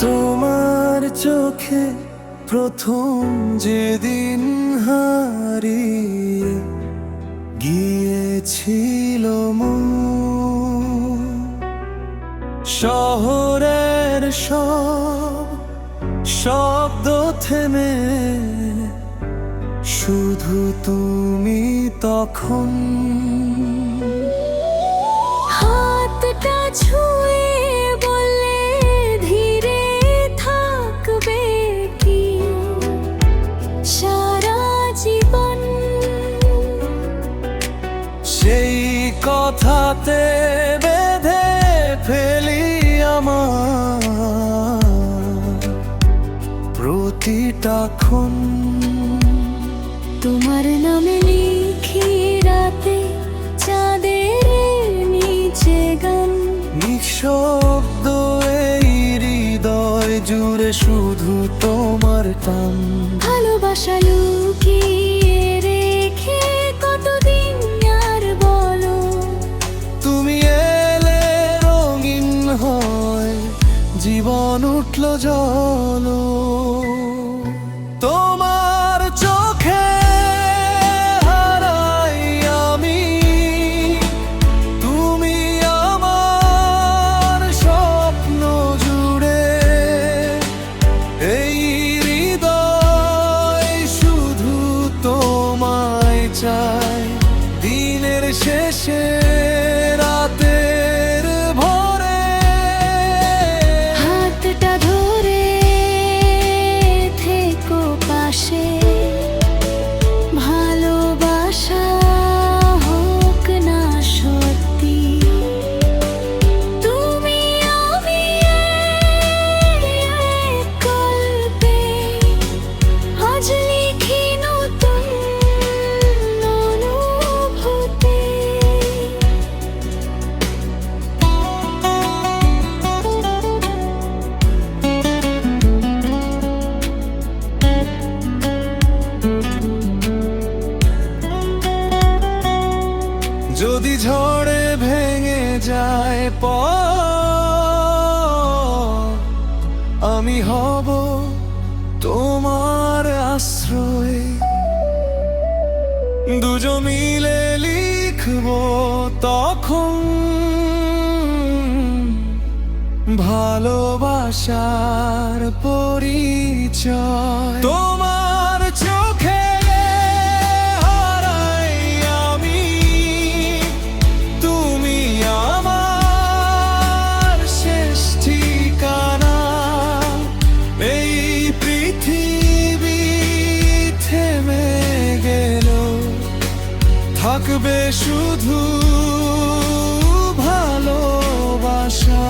তোমার চোখে প্রথম যেদিন হারিয়ে গিয়েছিল মন, শহরের সব শব্দ থেমে শুধু তুমি তখন হাতটা ছুঁয়ে বললে ধীরে থাকবে কি সারা জীবন। সেই কথাতে বেঁধে ফেলি আমার প্রতিটা ক্ষণ। তোমার নামে লিখি রাতে চাঁদের নিচে গান, নিঃশব্দ এই হৃদয় জুড়ে শুধু তোমার টান। ভালোবাসা লুকিয়ে রেখে কতদিন আর বলো, তুমি এলে রঙিন হয় জীবন উঠল জলো। তোমার চোখে হারাই আমি, তুমি আমার স্বপ্ন জুড়ে। এই হৃদয় শুধু তোমায় চায় দিনের শেষে রাতের ভোরে। হাতটা ধরে থেকো পাশে, ভালোবাসা হোক না সত্যি। তুমি আমি এক গল্পে আজ লিখি নতুন অনুভূতি। যদি ঝড়ে ভেঙে যায় পথ, আমি হব তোমার আশ্রয়। দুজন মিলে লিখবো তখন ভালোবাসার পরিচয়। তোমার চোখে হারাই আমি, তুমি আমার শেষ ঠিকানা। এই পৃথিবী থেমে গেল, থাকবে শুধু ভালোবাসা।